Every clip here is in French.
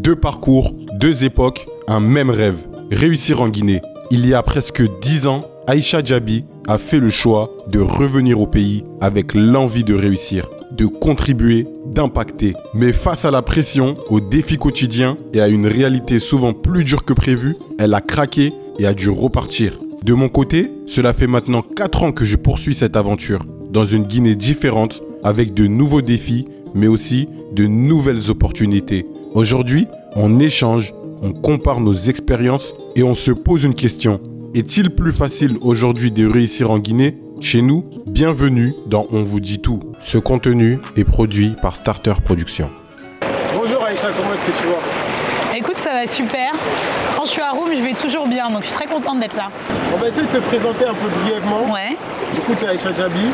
Deux parcours, deux époques, un même rêve. Réussir en Guinée. Il y a presque 10 ans, Aïcha Djabi a fait le choix de revenir au pays avec l'envie de réussir, de contribuer, d'impacter. Mais face à la pression, aux défis quotidiens et à une réalité souvent plus dure que prévu, elle a craqué et a dû repartir. De mon côté, cela fait maintenant 4 ans que je poursuis cette aventure, dans une Guinée différente, avec de nouveaux défis, mais aussi de nouvelles opportunités. Aujourd'hui, on échange, on compare nos expériences et on se pose une question. Est-il plus facile aujourd'hui de réussir en Guinée? Chez nous, bienvenue dans On vous dit tout. Ce contenu est produit par Starter Productions. Bonjour Aïcha, comment est-ce que tu vas? Écoute, ça va super. Quand je suis à Rome, je vais toujours bien, donc je suis très contente d'être là. On va essayer de te présenter un peu brièvement. Ouais. Du coup, tu es Aïcha Djabi,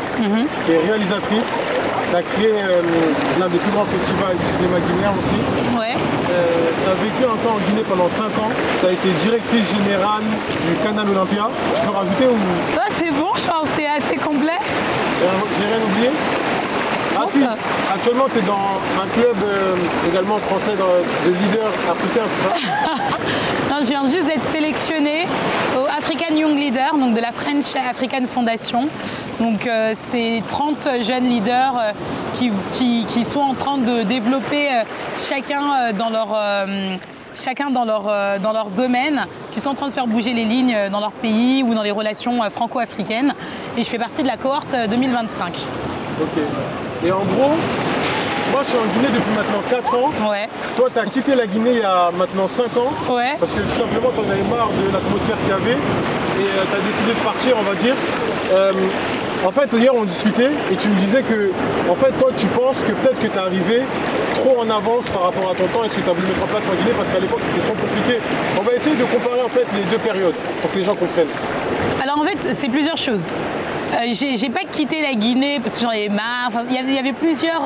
qui est réalisatrice. Tu as créé l'un des plus grands festivals du cinéma guinéen aussi. Ouais. Tu as vécu un temps en Guinée pendant 5 ans. Tu as été directrice générale du Canal Olympia. Tu peux rajouter ou... Ah, c'est bon, je pense que c'est assez complet. J'ai rien oublié? Ah si, actuellement tu es dans un club également français de leaders africains, c'est ça? Non, je viens juste d'être sélectionnée au African Young Leader, donc de la French African Foundation. Donc c'est 30 jeunes leaders qui sont en train de développer chacun dans leur domaine, qui sont en train de faire bouger les lignes dans leur pays ou dans les relations franco-africaines. Et je fais partie de la cohorte 2025. Ok. Et en gros, moi je suis en Guinée depuis maintenant 4 ans. Ouais. Toi tu as quitté la Guinée il y a maintenant 5 ans. Ouais. Parce que tout simplement tu en avais marre de l'atmosphère qu'il y avait. Et tu as décidé de partir, on va dire. En fait, hier on discutait et tu me disais que, en fait, toi tu penses que peut-être que tu es arrivé trop en avance par rapport à ton temps et ce que tu as voulu mettre en place en Guinée parce qu'à l'époque c'était trop compliqué. On va essayer de comparer en fait les deux périodes pour que les gens comprennent. Alors en fait, c'est plusieurs choses. J'ai pas quitté la Guinée parce que j'en avais marre. Enfin, il y avait plusieurs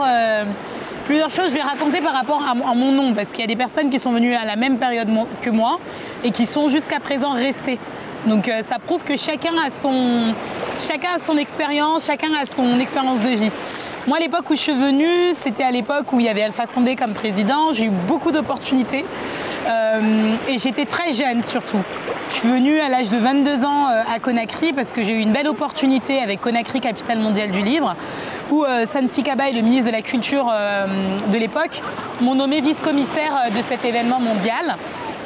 choses. Je vais raconter par rapport à mon nom parce qu'il y a des personnes qui sont venues à la même période que moi et qui sont jusqu'à présent restées. Donc ça prouve que chacun a son expérience, chacun a son expérience de vie. Moi, à l'époque où je suis venue, c'était à l'époque où il y avait Alpha Condé comme président. J'ai eu beaucoup d'opportunités et j'étais très jeune surtout. Je suis venue à l'âge de 22 ans à Conakry parce que j'ai eu une belle opportunité avec Conakry, capitale mondiale du livre, où Sansi Kaba, le ministre de la Culture de l'époque, m'ont nommé vice-commissaire de cet événement mondial.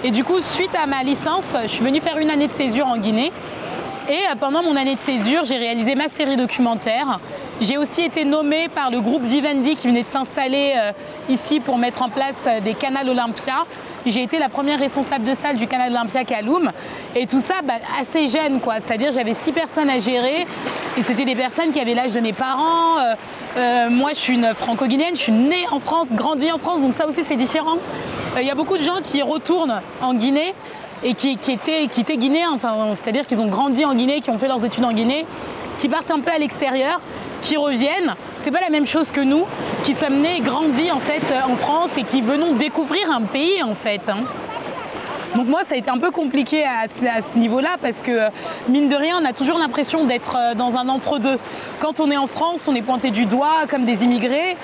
Et du coup, suite à ma licence, je suis venue faire une année de césure en Guinée. Et pendant mon année de césure, j'ai réalisé ma série documentaire. J'ai aussi été nommée par le groupe Vivendi qui venait de s'installer ici pour mettre en place des Canal Olympia. J'ai été la première responsable de salle du Canal Olympia Kaloum. Et tout ça assez jeune, quoi. C'est-à-dire j'avais 6 personnes à gérer. Et c'était des personnes qui avaient l'âge de mes parents. Moi, je suis une franco-guinéenne, je suis née en France, grandie en France. Donc ça aussi, c'est différent. Il y a beaucoup de gens qui retournent en Guinée et qui étaient guinéens, enfin, c'est-à-dire qu'ils ont grandi en Guinée, qui ont fait leurs études en Guinée, qui partent un peu à l'extérieur, qui reviennent. C'est pas la même chose que nous, qui sommes nés et grandis en fait en France et qui venons découvrir un pays en fait. Donc moi, ça a été un peu compliqué à ce niveau-là parce que, mine de rien, on a toujours l'impression d'être dans un entre-deux. Quand on est en France, on est pointé du doigt comme des immigrés.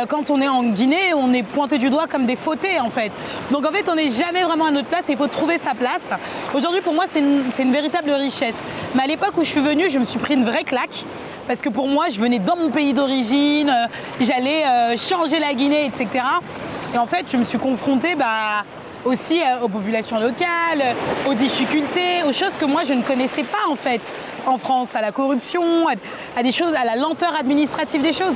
Quand on est en Guinée, on est pointé du doigt comme des fautés, en fait. Donc en fait, on n'est jamais vraiment à notre place et il faut trouver sa place. Aujourd'hui, pour moi, c'est une véritable richesse. Mais à l'époque où je suis venue, je me suis pris une vraie claque. Parce que pour moi, je venais dans mon pays d'origine, j'allais changer la Guinée, etc. Et en fait, je me suis confrontée aussi aux populations locales, aux difficultés, aux choses que moi je ne connaissais pas en fait en France, à la corruption, à des choses, à la lenteur administrative des choses.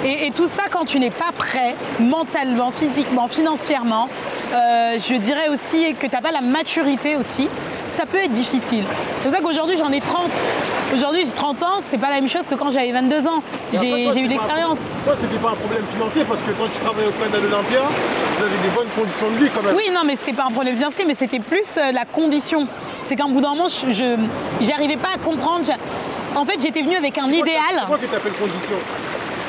Et tout ça, quand tu n'es pas prêt, mentalement, physiquement, financièrement, je dirais aussi que tu n'as pas la maturité aussi, ça peut être difficile. C'est pour ça qu'aujourd'hui j'en ai 30. Aujourd'hui j'ai 30 ans, c'est pas la même chose que quand j'avais 22 ans. J'ai eu de l'expérience. Toi, c'était pas un problème financier parce que quand tu travaillais au Canal Olympia, vous avez des bonnes conditions de vie quand même. Oui, non, mais c'était pas un problème financier, mais c'était plus la condition. C'est qu'à un bout d'un moment, j'arrivais pas à comprendre. En fait, j'étais venue avec un idéal. C'est quoi que tu appelles condition?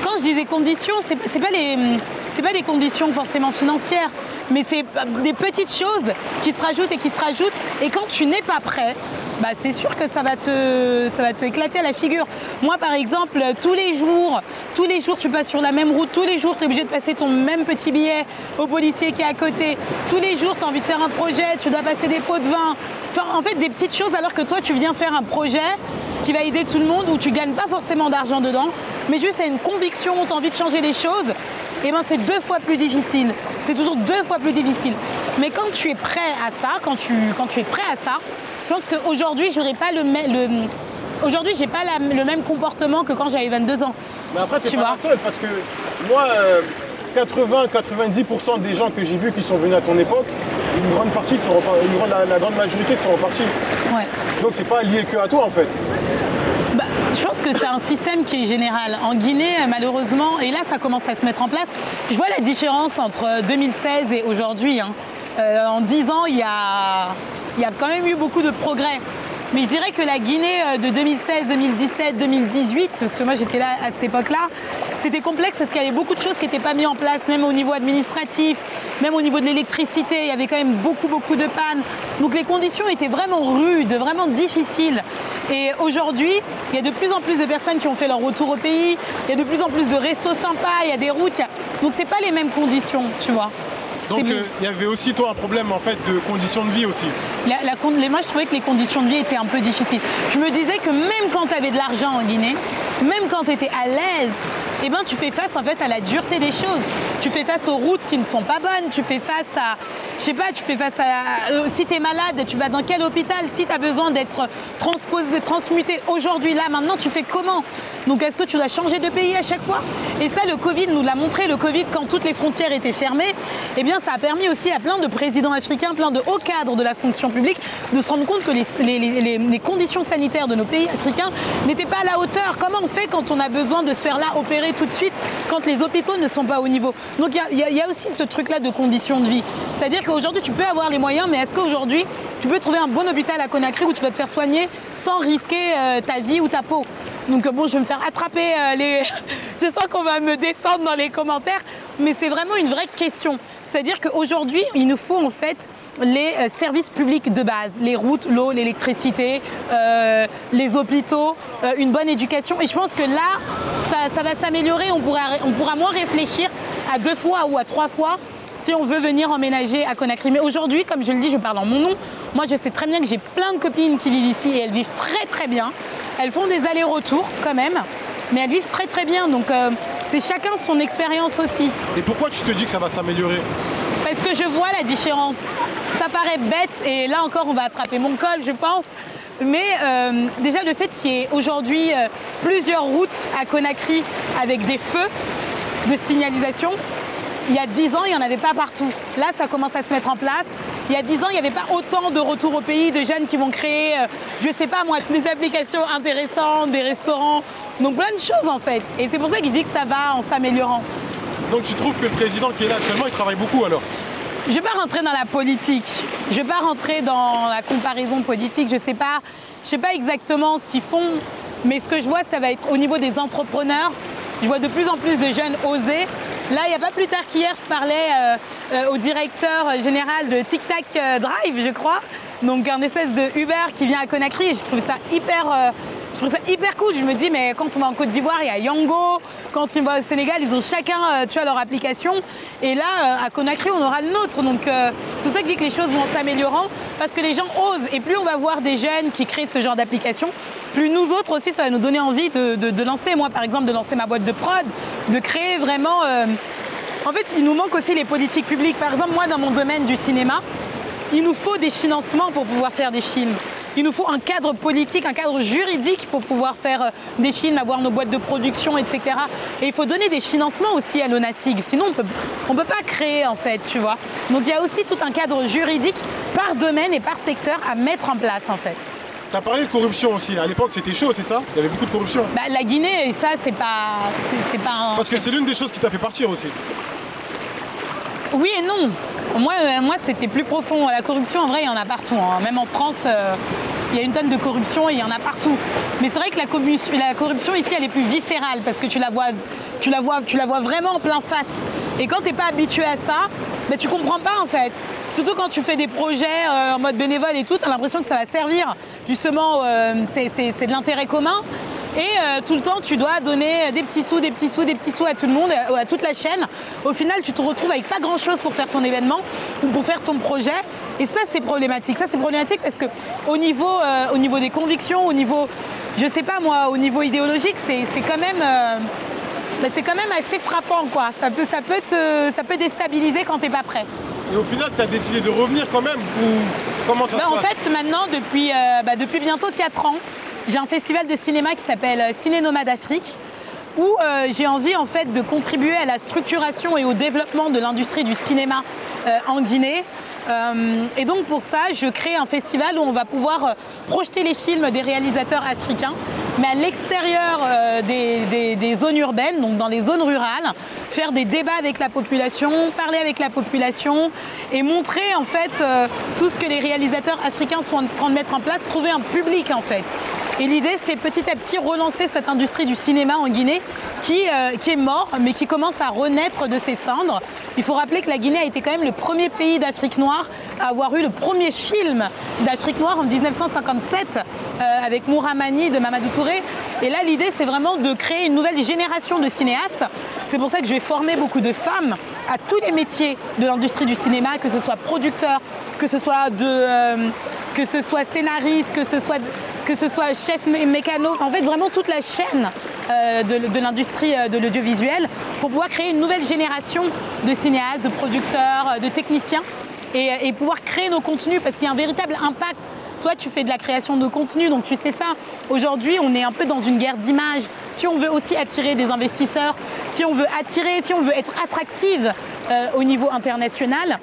Quand je disais conditions, c'est pas des conditions forcément financières, mais c'est des petites choses qui se rajoutent et qui se rajoutent. Et quand tu n'es pas prêt, bah c'est sûr que ça va te éclater à la figure. Moi par exemple, tous les jours tu passes sur la même route, tous les jours tu es obligé de passer ton même petit billet au policier qui est à côté, tous les jours tu as envie de faire un projet, tu dois passer des pots de vin, enfin, en fait des petites choses alors que toi tu viens faire un projet qui va aider tout le monde où tu gagnes pas forcément d'argent dedans, mais juste tu as une conviction, tu as envie de changer les choses, et ben c'est 2 fois plus difficile, c'est toujours 2 fois plus difficile. Mais quand tu es prêt à ça, quand tu es prêt à ça, je pense qu'aujourd'hui, j'aurais pas aujourd'hui, j'ai pas le même comportement que quand j'avais 22 ans. Mais après, tu n'es pas la seule, parce que moi, 80-90% des gens que j'ai vus qui sont venus à ton époque, une grande partie la grande majorité sont repartis. Ouais. Donc c'est pas lié que à toi en fait. Bah, je pense que c'est un système qui est général. En Guinée, malheureusement, et là ça commence à se mettre en place, je vois la différence entre 2016 et aujourd'hui. Hein. En 10 ans, il y a quand même eu beaucoup de progrès. Mais je dirais que la Guinée de 2016, 2017, 2018, parce que moi j'étais là à cette époque-là, c'était complexe parce qu'il y avait beaucoup de choses qui n'étaient pas mises en place, même au niveau administratif, même au niveau de l'électricité, il y avait quand même beaucoup de pannes. Donc les conditions étaient vraiment rudes, vraiment difficiles. Et aujourd'hui, il y a de plus en plus de personnes qui ont fait leur retour au pays, il y a de plus en plus de restos sympas, il y a des routes, donc c'est pas les mêmes conditions, tu vois. Donc il y avait aussi toi un problème en fait de conditions de vie aussi. Moi je trouvais que les conditions de vie étaient un peu difficiles. Je me disais que même quand tu avais de l'argent en Guinée, même quand tu étais à l'aise, eh ben, tu fais face en fait à la dureté des choses. Tu fais face aux routes qui ne sont pas bonnes, tu fais face à, je sais pas, tu fais face à, si tu es malade, tu vas dans quel hôpital, si tu as besoin d'être transmuté aujourd'hui, là, maintenant, tu fais comment? Donc est-ce que tu dois changer de pays à chaque fois? Et ça, le Covid nous l'a montré. Le Covid, quand toutes les frontières étaient fermées, eh bien, ça a permis aussi à plein de présidents africains, plein de hauts cadres de la fonction publique de se rendre compte que les conditions sanitaires de nos pays africains n'étaient pas à la hauteur. Comment on fait quand on a besoin de se faire là opérer tout de suite, quand les hôpitaux ne sont pas au niveau? Donc il y a aussi ce truc-là de conditions de vie. C'est-à-dire qu'aujourd'hui, tu peux avoir les moyens, mais est-ce qu'aujourd'hui, tu peux trouver un bon hôpital à Conakry où tu vas te faire soigner sans risquer ta vie ou ta peau? Donc bon, je vais me faire attraper je sens qu'on va me descendre dans les commentaires, mais c'est vraiment une vraie question. C'est-à-dire qu'aujourd'hui, il nous faut en fait les services publics de base, les routes, l'eau, l'électricité, les hôpitaux, une bonne éducation. Et je pense que là, ça va s'améliorer, on pourra moins réfléchir à 2 fois ou à 3 fois si on veut venir emménager à Conakry. Mais aujourd'hui, comme je le dis, je parle en mon nom. Moi, je sais très bien que j'ai plein de copines qui vivent ici et elles vivent très très bien. Elles font des allers-retours quand même, mais elles vivent très très bien. Donc c'est chacun son expérience aussi. Et pourquoi tu te dis que ça va s'améliorer? Parce que je vois la différence. Ça paraît bête et là encore on va attraper mon col, je pense. Mais déjà le fait qu'il y ait aujourd'hui plusieurs routes à Conakry avec des feux de signalisation, il y a 10 ans il n'y en avait pas partout. Là ça commence à se mettre en place. Il y a 10 ans, il n'y avait pas autant de retours au pays, de jeunes qui vont créer, je sais pas moi, des applications intéressantes, des restaurants, donc plein de choses en fait. Et c'est pour ça que je dis que ça va en s'améliorant. Donc tu trouves que le président qui est là actuellement, il travaille beaucoup alors? Je ne vais pas rentrer dans la politique, je ne vais pas rentrer dans la comparaison politique, je ne sais pas exactement ce qu'ils font, mais ce que je vois, ça va être au niveau des entrepreneurs. Je vois de plus en plus de jeunes oser. Là, il n'y a pas plus tard qu'hier, je parlais au directeur général de Tic Tac Drive, je crois. Donc un espèce de Uber qui vient à Conakry. Et je trouve ça hyper cool. Je me dis, mais quand on va en Côte d'Ivoire, il y a Yango. Quand on va au Sénégal, ils ont chacun leur application. Et là, à Conakry, on aura le nôtre. Donc c'est pour ça que je dis que les choses vont s'améliorant. Parce que les gens osent. Et plus on va voir des jeunes qui créent ce genre d'application, plus nous autres aussi, ça va nous donner envie de lancer. Moi, par exemple, de lancer ma boîte de prod, de créer vraiment... En fait, il nous manque aussi les politiques publiques. Par exemple, moi, dans mon domaine du cinéma, il nous faut des financements pour pouvoir faire des films. Il nous faut un cadre politique, un cadre juridique pour pouvoir faire des films, avoir nos boîtes de production, etc. Et il faut donner des financements aussi à l'ONASIG. Sinon, on peut pas créer, en fait, tu vois. Donc, il y a aussi tout un cadre juridique par domaine et par secteur à mettre en place, en fait. Tu as parlé de corruption aussi. À l'époque, c'était chaud, c'est ça? Il y avait beaucoup de corruption. Bah, la Guinée, ça, c'est pas un... Parce que c'est l'une des choses qui t'a fait partir aussi. Oui et non. Moi c'était plus profond. La corruption, en vrai, il y en a partout. Hein. Même en France, il y a une tonne de corruption et il y en a partout. Mais c'est vrai que la corruption ici, elle est plus viscérale parce que tu la vois vraiment en plein face. Et quand tu n'es pas habitué à ça, ben, tu comprends pas en fait. Surtout quand tu fais des projets en mode bénévole et tout, tu as l'impression que ça va servir. Justement, c'est de l'intérêt commun. Et tout le temps, tu dois donner des petits sous, des petits sous, des petits sous à tout le monde, à toute la chaîne. Au final, tu te retrouves avec pas grand-chose pour faire ton événement ou pour faire ton projet. Et ça, c'est problématique. Ça, c'est problématique parce que au niveau des convictions, au niveau, je sais pas moi, au niveau idéologique, c'est quand même assez frappant, quoi. Ça peut déstabiliser quand t'es pas prêt. Et au final, tu as décidé de revenir quand même ou comment ça se passe? En fait, maintenant, depuis bientôt 4 ans, j'ai un festival de cinéma qui s'appelle Ciné Nomade Afrique, où j'ai envie en fait de contribuer à la structuration et au développement de l'industrie du cinéma en Guinée. Et donc pour ça, je crée un festival où on va pouvoir projeter les films des réalisateurs africains, mais à l'extérieur des zones urbaines, donc dans les zones rurales, faire des débats avec la population, parler avec la population et montrer en fait tout ce que les réalisateurs africains sont en train de mettre en place, trouver un public en fait. Et l'idée, c'est petit à petit relancer cette industrie du cinéma en Guinée qui est mort, mais qui commence à renaître de ses cendres. Il faut rappeler que la Guinée a été quand même le premier pays d'Afrique noire à avoir eu le premier film d'Afrique noire en 1957 avec Mouramani de Mamadou Touré. Et là, l'idée, c'est vraiment de créer une nouvelle génération de cinéastes. C'est pour ça que je vais former beaucoup de femmes à tous les métiers de l'industrie du cinéma, que ce soit producteur, que ce soit scénariste, que ce soit chef mécano, en fait vraiment toute la chaîne de l'industrie de l'audiovisuel pour pouvoir créer une nouvelle génération de cinéastes, de producteurs, de techniciens et pouvoir créer nos contenus parce qu'il y a un véritable impact. Toi, tu fais de la création de contenu, donc tu sais ça. Aujourd'hui, on est un peu dans une guerre d'images. Si on veut aussi attirer des investisseurs, si on veut être attractive au niveau international,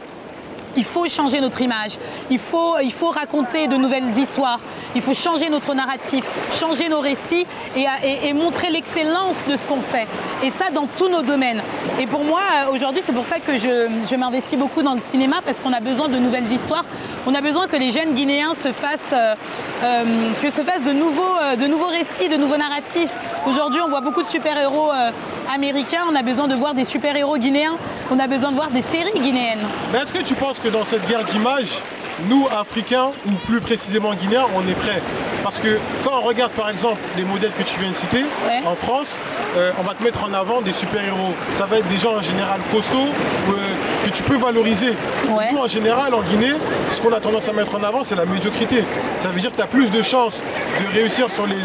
il faut changer notre image, il faut raconter de nouvelles histoires, il faut changer notre narratif, changer nos récits et montrer l'excellence de ce qu'on fait. Et ça dans tous nos domaines. Et pour moi, aujourd'hui, c'est pour ça que je m'investis beaucoup dans le cinéma parce qu'on a besoin de nouvelles histoires. On a besoin que les jeunes Guinéens se fassent de nouveaux récits, de nouveaux narratifs. Aujourd'hui, on voit beaucoup de super-héros américains, on a besoin de voir des super-héros guinéens, on a besoin de voir des séries guinéennes. Mais est-ce que tu penses que dans cette guerre d'images, nous, Africains, ou plus précisément Guinéens, on est prêts? Parce que quand on regarde par exemple les modèles que tu viens de citer, en France, on va te mettre en avant des super-héros. Ça va être des gens en général costauds que tu peux valoriser. Nous, en général, en Guinée, ce qu'on a tendance à mettre en avant, c'est la médiocrité. Ça veut dire que tu as plus de chances de réussir sur les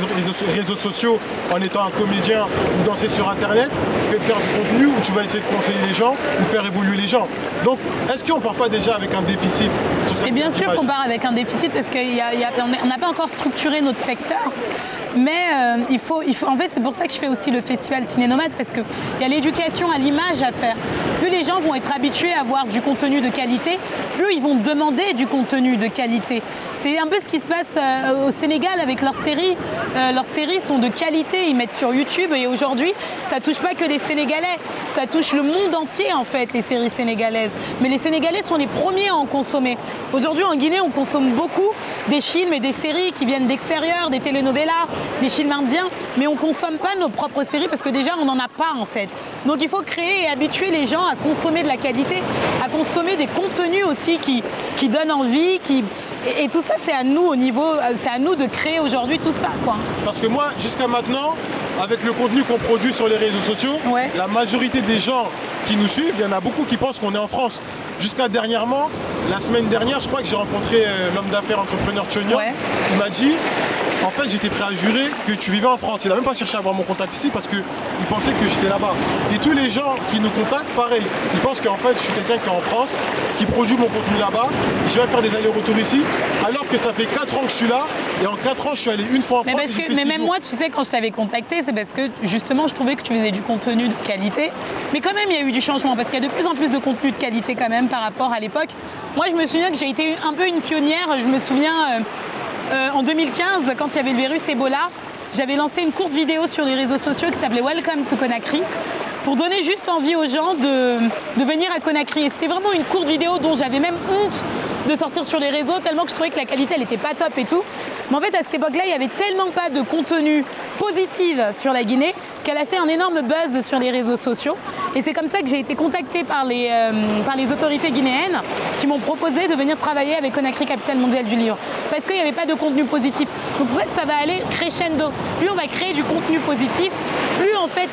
réseaux sociaux en étant un comédien ou danser sur Internet que de faire du contenu où tu vas essayer de conseiller les gens ou faire évoluer les gens. Donc, est-ce qu'on ne part pas déjà avec un déficit sur cette Bien sûr qu'on part avec un déficit parce qu'on n'a pas encore structuré notre secteur. Mais en fait, c'est pour ça que je fais aussi le festival Ciné Nomade parce qu'il y a l'éducation à l'image à faire. Plus les gens vont être habitués à voir du contenu de qualité, plus ils vont demander du contenu de qualité. C'est un peu ce qui se passe au Sénégal avec leurs séries. Leurs séries sont de qualité, ils mettent sur YouTube et aujourd'hui, ça touche pas que les Sénégalais, ça touche le monde entier en fait, les séries sénégalaises. Mais les Sénégalais sont les premiers à en consommer. Aujourd'hui, en Guinée, on consomme beaucoup des films et des séries qui viennent d'extérieur, des telenovelas, des films indiens, mais on ne consomme pas nos propres séries parce que déjà on n'en a pas en fait. Donc il faut créer et habituer les gens à consommer de la qualité, à consommer des contenus aussi qui donnent envie, et tout ça c'est à nous c'est à nous de créer aujourd'hui tout ça, quoi. Parce que moi, jusqu'à maintenant, avec le contenu qu'on produit sur les réseaux sociaux, la majorité des gens qui nous suivent, il y en a beaucoup qui pensent qu'on est en France. Jusqu'à dernièrement, la semaine dernière, je crois que j'ai rencontré l'homme d'affaires entrepreneur Tchonian. Il m'a dit, en fait, j'étais prêt à jurer que tu vivais en France. Il n'a même pas cherché à avoir mon contact ici parce qu'il pensait que j'étais là-bas. Et tous les gens qui nous contactent, pareil. Ils pensent qu'en fait, je suis quelqu'un qui est en France, qui produit mon contenu là-bas. Je viens faire des allers-retours ici, alors que ça fait 4 ans que je suis là. Et en 4 ans, je suis allé une fois en France. Mais même moi, tu sais, quand je t'avais contacté, c'est parce que justement, je trouvais que tu faisais du contenu de qualité. Mais quand même, il y a eu du changement parce qu'il y a de plus en plus de contenu de qualité quand même par rapport à l'époque. Moi, je me souviens que j'ai été un peu une pionnière. Je me souviens... en 2015, quand il y avait le virus Ebola, j'avais lancé une courte vidéo sur les réseaux sociaux qui s'appelait Welcome to Conakry pour donner juste envie aux gens de venir à Conakry. Et c'était vraiment une courte vidéo dont j'avais même honte de sortir sur les réseaux tellement que je trouvais que la qualité elle n'était pas top et tout. Mais en fait, à cette époque-là, il n'y avait tellement pas de contenu positif sur la Guinée qu'elle a fait un énorme buzz sur les réseaux sociaux. Et c'est comme ça que j'ai été contactée par les autorités guinéennes qui m'ont proposé de venir travailler avec Conakry, capitale mondiale du livre. Parce qu'il n'y avait pas de contenu positif. Donc en fait, ça va aller crescendo. Plus on va créer du contenu positif, plus en fait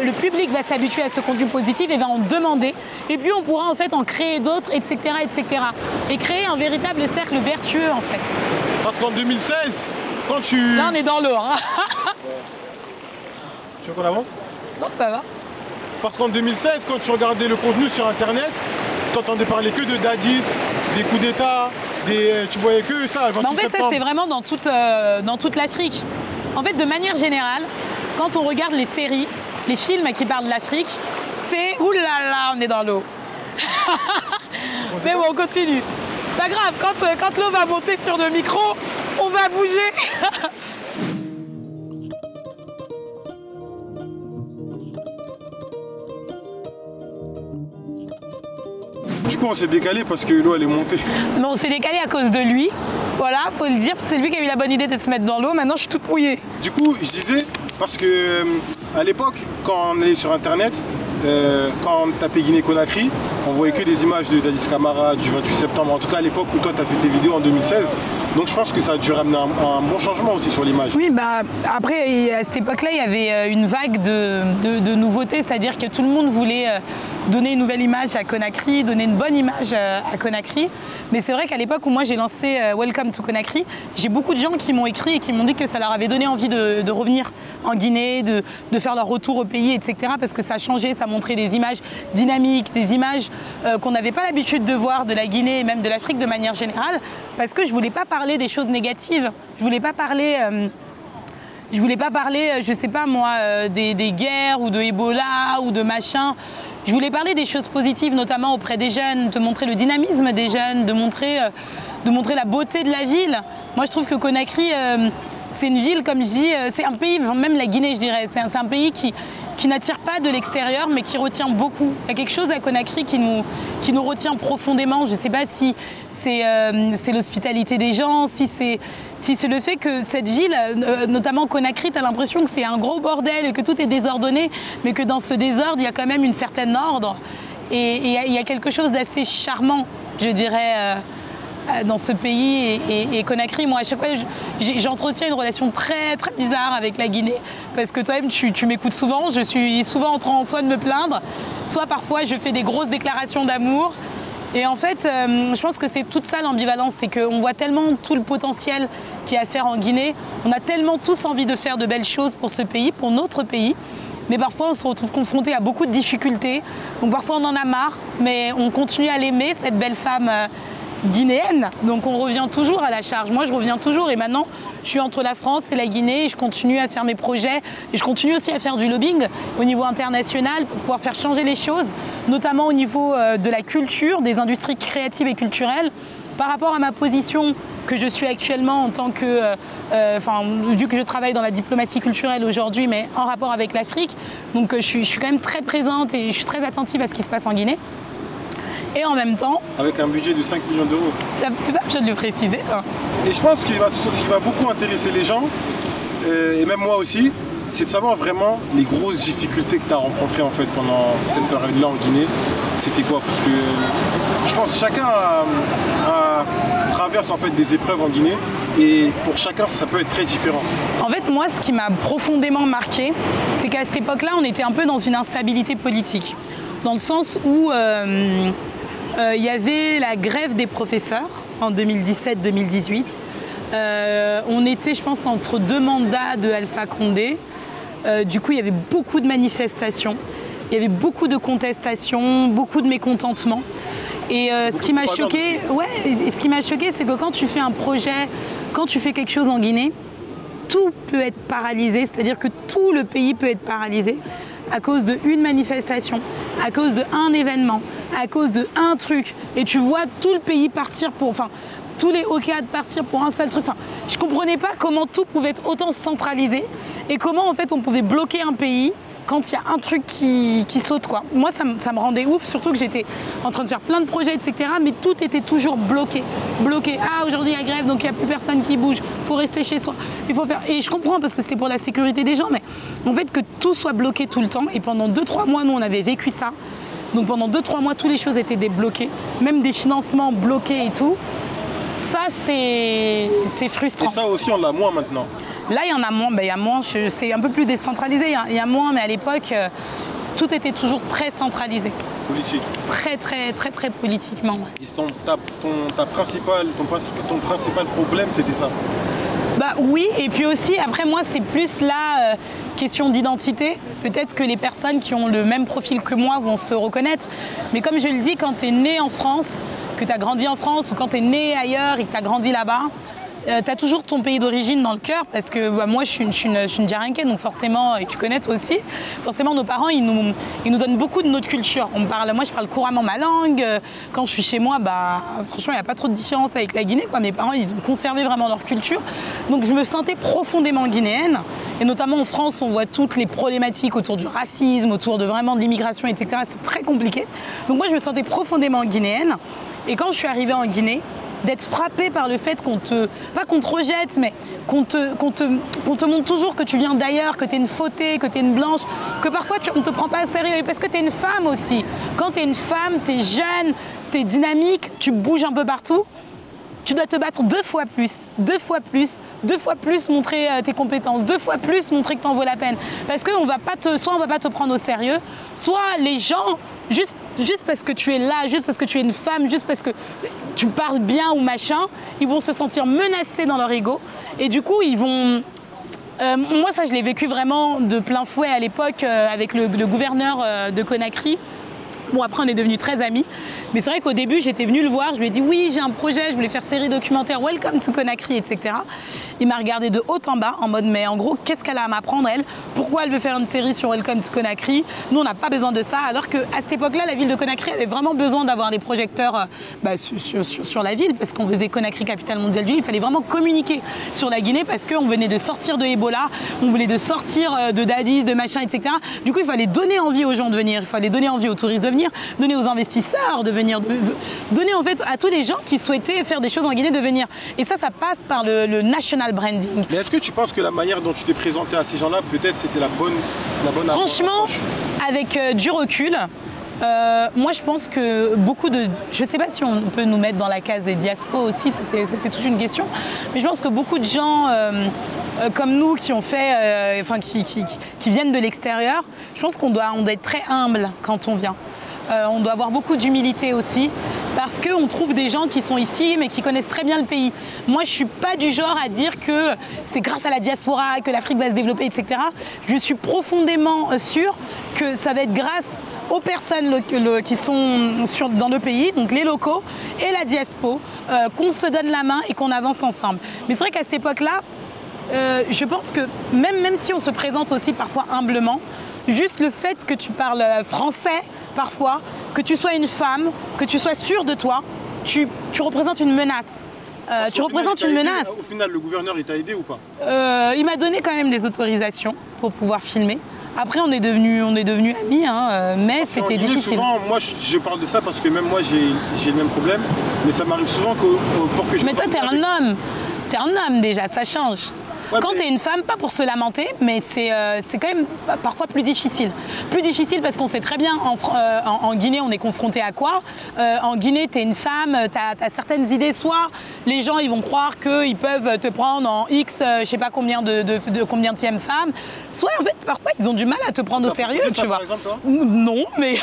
le public va s'habituer à ce contenu positif et va en demander. Et puis on pourra en fait en créer d'autres, etc., etc. Et créer un véritable cercle vertueux en fait. Parce qu'en 2016, quand tu... Là on est dans l'eau. Hein. Tu veux qu'on avance? Non, ça va. Parce qu'en 2016, quand tu regardais le contenu sur Internet, tu entendais parler que de Dadis, des coups d'État, tu voyais que ça. En fait, ça c'est vraiment dans toute l'Afrique. En fait, de manière générale, quand on regarde les séries, les films qui parlent de l'Afrique, c'est oulala, on est dans l'eau. Mais bon, on continue. Pas grave, quand l'eau va monter sur le micro, on va bouger. Du coup, on s'est décalé parce que l'eau elle est montée. Mais on s'est décalé à cause de lui. Voilà, faut le dire, c'est lui qui a eu la bonne idée de se mettre dans l'eau. Maintenant, je suis toute mouillée. Du coup, je disais, parce que à l'époque, quand on est sur Internet, quand on tapait Guinée-Conakry, on voyait que des images de Dadis Camara du 28 septembre. En tout cas, à l'époque où toi, tu as fait tes vidéos en 2016. Donc je pense que ça a dû ramener un bon changement aussi sur l'image. Oui, bah après, à cette époque-là, il y avait une vague de nouveautés, c'est-à-dire que tout le monde voulait donner une nouvelle image à Conakry, donner une bonne image à Conakry. Mais c'est vrai qu'à l'époque où moi j'ai lancé Welcome to Conakry, j'ai beaucoup de gens qui m'ont écrit et qui m'ont dit que ça leur avait donné envie de revenir en Guinée, de faire leur retour au pays, etc. Parce que ça a changé, ça montrait des images dynamiques, des images qu'on n'avait pas l'habitude de voir de la Guinée et même de l'Afrique de manière générale. Parce que je voulais pas parler des choses négatives. Je voulais pas parler, je sais pas moi, des guerres ou de Ebola ou de machin. Je voulais parler des choses positives, notamment auprès des jeunes, de montrer le dynamisme des jeunes, de montrer la beauté de la ville. Moi, je trouve que Conakry, c'est une ville, comme je dis, c'est un pays, même la Guinée, je dirais, c'est un pays qui n'attire pas de l'extérieur, mais qui retient beaucoup. Il y a quelque chose à Conakry qui nous retient profondément. Je ne sais pas si c'est l'hospitalité des gens, si c'est le fait que cette ville, notamment Conakry, tu as l'impression que c'est un gros bordel et que tout est désordonné, mais que dans ce désordre, il y a quand même une certaine ordre. Et il y a quelque chose d'assez charmant, je dirais, dans ce pays. Et Conakry, moi, à chaque fois, j'entretiens une relation très, très bizarre avec la Guinée. Parce que toi-même, tu m'écoutes souvent. Je suis souvent en train soit de me plaindre, soit parfois je fais des grosses déclarations d'amour. Et en fait, je pense que c'est toute ça l'ambivalence, c'est qu'on voit tellement tout le potentiel qu'il y a à faire en Guinée, on a tellement tous envie de faire de belles choses pour ce pays, pour notre pays, mais parfois on se retrouve confronté à beaucoup de difficultés, donc parfois on en a marre, mais on continue à l'aimer, cette belle femme guinéenne, donc on revient toujours à la charge. Moi je reviens toujours et maintenant je suis entre la France et la Guinée et je continue à faire mes projets et je continue aussi à faire du lobbying au niveau international pour pouvoir faire changer les choses, notamment au niveau de la culture, des industries créatives et culturelles. Par rapport à ma position que je suis actuellement en tant que, vu que je travaille dans la diplomatie culturelle aujourd'hui, mais en rapport avec l'Afrique, donc je suis quand même très présente et je suis très attentive à ce qui se passe en Guinée. Et en même temps... Avec un budget de 5 millions d'euros. C'est pas besoin de le préciser. Hein. Et je pense que ce qui va beaucoup intéresser les gens, et même moi aussi, c'est de savoir vraiment les grosses difficultés que tu as rencontrées en fait, pendant cette période-là en Guinée. C'était quoi? Parce que je pense que chacun traverse en fait, des épreuves en Guinée et pour chacun ça peut être très différent. En fait, moi, ce qui m'a profondément marqué, c'est qu'à cette époque-là, on était un peu dans une instabilité politique. Dans le sens où il y avait la grève des professeurs en 2017-2018. On était, je pense, entre deux mandats de Alpha Condé. Du coup, il y avait beaucoup de manifestations, il y avait beaucoup de contestations, beaucoup de mécontentements. Et ce qui m'a choqué, c'est que quand tu fais un projet, quand tu fais quelque chose en Guinée, tout peut être paralysé, c'est-à-dire que tout le pays peut être paralysé à cause d'une manifestation, à cause d'un événement, à cause d'un truc. Et tu vois tout le pays partir pour... Enfin, tous les OCAD partir pour un seul truc. Enfin, je ne comprenais pas comment tout pouvait être autant centralisé et comment en fait on pouvait bloquer un pays quand il y a un truc qui saute, quoi. Moi, ça me rendait ouf, surtout que j'étais en train de faire plein de projets, etc. Mais tout était toujours bloqué. Bloqué. Ah, aujourd'hui, il y a grève, donc il n'y a plus personne qui bouge. Il faut rester chez soi. Il faut faire... Et je comprends, parce que c'était pour la sécurité des gens, mais en fait, que tout soit bloqué tout le temps. Et pendant 2-3 mois, nous, on avait vécu ça. Donc pendant 2-3 mois, toutes les choses étaient débloquées. Même des financements bloqués et tout. Ça, c'est frustrant. Et ça aussi, on l'a moins maintenant. Là, il y en a moins. Ben, il y a moins. C'est un peu plus décentralisé. Il y a moins, mais à l'époque, tout était toujours très centralisé. Politique. Très politiquement. Ton principal problème, c'était ça? Bah oui, et puis aussi, après moi, c'est plus la question d'identité. Peut-être que les personnes qui ont le même profil que moi vont se reconnaître. Mais comme je le dis, quand tu es né en France, que tu as grandi en France, ou quand tu es né ailleurs et que tu as grandi là-bas, tu as toujours ton pays d'origine dans le cœur, parce que bah, moi je suis une Djarinké, donc forcément, et tu connais toi aussi, forcément nos parents ils nous donnent beaucoup de notre culture. Moi je parle couramment ma langue, quand je suis chez moi, bah, franchement il n'y a pas trop de différence avec la Guinée, quoi. Mes parents ils ont conservé vraiment leur culture, donc je me sentais profondément guinéenne, et notamment en France on voit toutes les problématiques autour du racisme, autour de vraiment de l'immigration, etc. C'est très compliqué, donc moi je me sentais profondément guinéenne, et quand je suis arrivée en Guinée, d'être frappé par le fait pas qu'on te rejette, mais qu'on te montre toujours que tu viens d'ailleurs, que tu es une fautée, que tu es une blanche, que parfois on ne te prend pas au sérieux, parce que tu es une femme aussi. Quand tu es une femme, tu es jeune, tu es dynamique, tu bouges un peu partout, tu dois te battre 2 fois plus montrer tes compétences, 2 fois plus montrer que tu en vaux la peine. Parce que soit on va pas te prendre au sérieux, soit les gens, juste parce que tu es là, juste parce que tu es une femme, juste parce que tu parles bien ou machin, ils vont se sentir menacés dans leur ego. Et du coup, ils vont... moi, ça, je l'ai vécu vraiment de plein fouet à l'époque avec le gouverneur de Conakry. Bon, après, on est devenus très amis. Mais c'est vrai qu'au début, j'étais venue le voir. Je lui ai dit, oui, j'ai un projet, je voulais faire série documentaire, Welcome to Conakry, etc. Il m'a regardé de haut en bas, en mode, mais en gros, qu'est-ce qu'elle a à m'apprendre, elle? Pourquoi elle veut faire une série sur Welcome to Conakry? Nous, on n'a pas besoin de ça. Alors qu'à cette époque-là, la ville de Conakry avait vraiment besoin d'avoir des projecteurs sur la ville, parce qu'on faisait Conakry, capitale mondiale du livre. Il fallait vraiment communiquer sur la Guinée, parce qu'on venait de sortir de Ebola, on venait de sortir de Dadis, de machin, etc. Du coup, il fallait donner envie aux gens de venir, il fallait donner envie aux touristes de venir, donner aux investisseurs de venir, donner en fait à tous les gens qui souhaitaient faire des choses en Guinée de venir. Et ça passe par le national branding. Mais est-ce que tu penses que la manière dont tu t'es présenté à ces gens-là, peut-être c'était la bonne Franchement, approche? avec du recul, moi je pense que beaucoup de... Je ne sais pas si on peut nous mettre dans la case des diaspos aussi, c'est toute une question, mais je pense que beaucoup de gens comme nous qui ont fait, qui viennent de l'extérieur, je pense qu'on doit être très humble quand on vient. On doit avoir beaucoup d'humilité aussi, parce qu'on trouve des gens qui sont ici mais qui connaissent très bien le pays. Moi je ne suis pas du genre à dire que c'est grâce à la diaspora que l'Afrique va se développer, etc. Je suis profondément sûre que ça va être grâce aux personnes qui sont dans le pays, donc les locaux et la diaspora, qu'on se donne la main et qu'on avance ensemble. Mais c'est vrai qu'à cette époque-là, je pense que même si on se présente aussi parfois humblement, juste le fait que tu parles français parfois, que tu sois une femme, que tu sois sûre de toi, tu représentes une menace. Tu représentes une menace. Au final, le gouverneur, il t'a aidé ou pas? Il m'a donné quand même des autorisations pour pouvoir filmer. Après, on est devenus amis, hein, mais c'était difficile. Souvent, moi, je parle de ça parce que même moi, j'ai le même problème. Mais ça m'arrive souvent pour que je... Mais toi, t'es un homme. T'es un homme déjà, ça change. Ouais, quand tu es une femme, pas pour se lamenter, mais c'est quand même parfois plus difficile. Plus difficile parce qu'on sait très bien, en Guinée, on est confronté à quoi? En Guinée, tu es une femme, tu as certaines idées. Soit les gens ils vont croire qu'ils peuvent te prendre en X, je sais pas combien combienième femme. Soit en fait, parfois, ils ont du mal à te prendre au sérieux. Tu vois. Par exemple, toi? Non, mais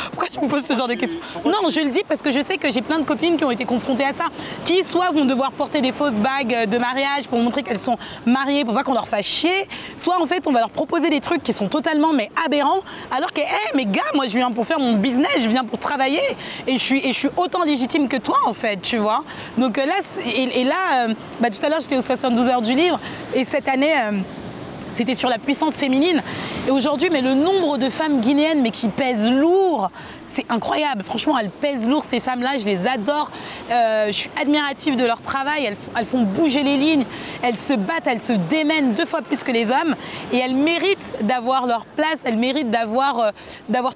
pourquoi tu me poses ce genre de questions? Non, je le dis parce que je sais que j'ai plein de copines qui ont été confrontées à ça, qui soit vont devoir porter des fausses bagues de mariage pour montrer qu'elles sont mariées, pour pas qu'on leur fasse chier, soit en fait on va leur proposer des trucs qui sont totalement aberrants, alors que mais gars, moi je viens pour faire mon business, je viens pour travailler et je suis autant légitime que toi en fait, tu vois. Donc là, tout à l'heure j'étais aux 72 heures du livre et cette année c'était sur la puissance féminine. Et aujourd'hui, le nombre de femmes guinéennes qui pèsent lourd, c'est incroyable. Franchement, elles pèsent lourd, ces femmes-là, je les adore. Je suis admirative de leur travail, elles font bouger les lignes, elles se battent, elles se démènent 2 fois plus que les hommes et elles méritent d'avoir leur place, elles méritent d'avoir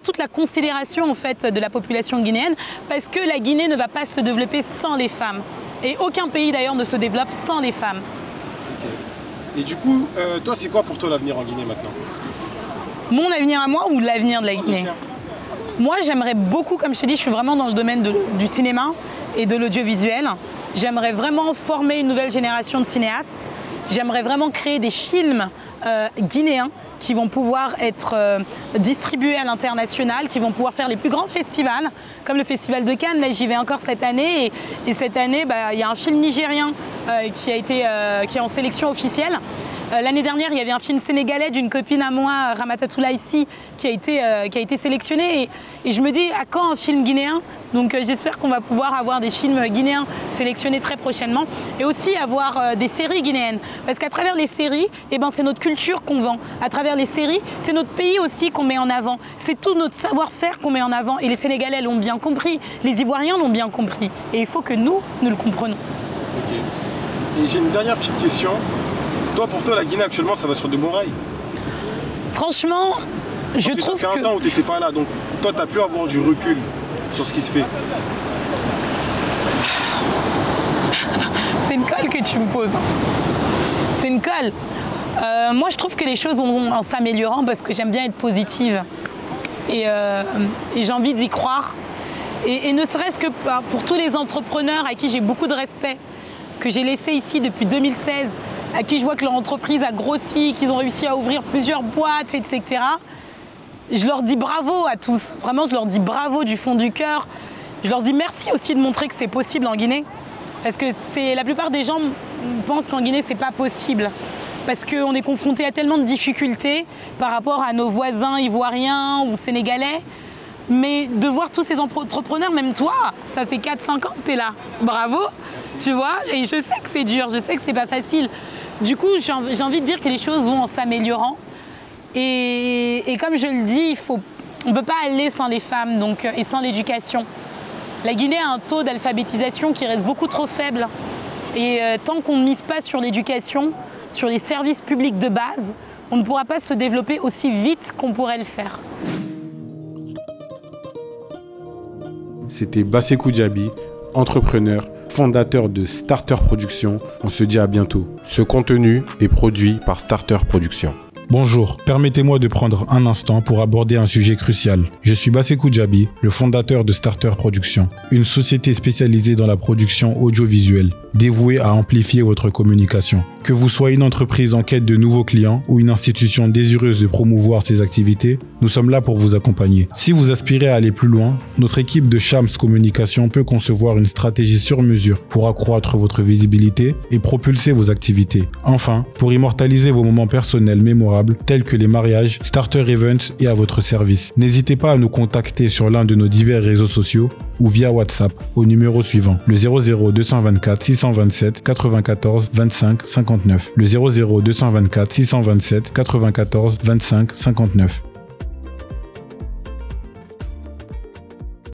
toute la considération en fait, de la population guinéenne parce que la Guinée ne va pas se développer sans les femmes. Et aucun pays d'ailleurs ne se développe sans les femmes. Okay. Et du coup, toi, c'est quoi pour toi l'avenir en Guinée maintenant? Mon avenir à moi ou l'avenir de la Guinée? Moi, j'aimerais beaucoup, comme je t'ai dit, je suis vraiment dans le domaine du cinéma et de l'audiovisuel. J'aimerais vraiment former une nouvelle génération de cinéastes. J'aimerais vraiment créer des films guinéens qui vont pouvoir être distribués à l'international, qui vont pouvoir faire les plus grands festivals, comme le Festival de Cannes. Là, j'y vais encore cette année. Et cette année, il y a un film nigérien qui est en sélection officielle. L'année dernière, il y avait un film sénégalais d'une copine à moi, Ramatatou Laïsi, qui a été sélectionné. Et je me dis, à quand un film guinéen? Donc j'espère qu'on va pouvoir avoir des films guinéens sélectionnés très prochainement. Et aussi avoir des séries guinéennes. Parce qu'à travers les séries, c'est notre culture qu'on vend. À travers les séries, c'est notre pays aussi qu'on met en avant. C'est tout notre savoir-faire qu'on met en avant. Et les Sénégalais l'ont bien compris. Les Ivoiriens l'ont bien compris. Et il faut que nous le comprenions. Ok. Et j'ai une dernière petite question. Toi, pour toi, la Guinée actuellement, ça va sur de bons rails? Franchement, je trouve que... Ça fait un temps où tu n'étais pas là, donc toi, tu as pu avoir du recul sur ce qui se fait. C'est une colle que tu me poses. C'est une colle. Moi, je trouve que les choses vont en s'améliorant parce que j'aime bien être positive. Et j'ai envie d'y croire. Et ne serait-ce que pour tous les entrepreneurs à qui j'ai beaucoup de respect, que j'ai laissé ici depuis 2016, à qui je vois que leur entreprise a grossi, qu'ils ont réussi à ouvrir plusieurs boîtes, etc. Je leur dis bravo à tous. Vraiment, je leur dis bravo du fond du cœur. Je leur dis merci aussi de montrer que c'est possible en Guinée. Parce que la plupart des gens pensent qu'en Guinée, c'est pas possible. Parce qu'on est confronté à tellement de difficultés par rapport à nos voisins ivoiriens ou sénégalais. Mais de voir tous ces entrepreneurs, même toi, ça fait 4-5 ans que tu es là. Bravo, merci. Tu vois. Et je sais que c'est dur, je sais que c'est pas facile. Du coup, j'ai envie de dire que les choses vont en s'améliorant. Et comme je le dis, on ne peut pas aller sans les femmes et sans l'éducation. La Guinée a un taux d'alphabétisation qui reste beaucoup trop faible. Et tant qu'on ne mise pas sur l'éducation, sur les services publics de base, on ne pourra pas se développer aussi vite qu'on pourrait le faire. C'était Bassekou Djabi, entrepreneur, fondateur de Starter Production. On se dit à bientôt. Ce contenu est produit par Starter Production. Bonjour, permettez-moi de prendre un instant pour aborder un sujet crucial. Je suis Bassekou Djabi, le fondateur de Starter Production, une société spécialisée dans la production audiovisuelle, dévouée à amplifier votre communication. Que vous soyez une entreprise en quête de nouveaux clients ou une institution désireuse de promouvoir ses activités, nous sommes là pour vous accompagner. Si vous aspirez à aller plus loin, notre équipe de Shams Communication peut concevoir une stratégie sur mesure pour accroître votre visibilité et propulser vos activités. Enfin, pour immortaliser vos moments personnels mémorables tels que les mariages, Starter Events et à votre service. N'hésitez pas à nous contacter sur l'un de nos divers réseaux sociaux ou via WhatsApp au numéro suivant, le 00 224 627 94 25 59. Le 00 224 627 94 25 59.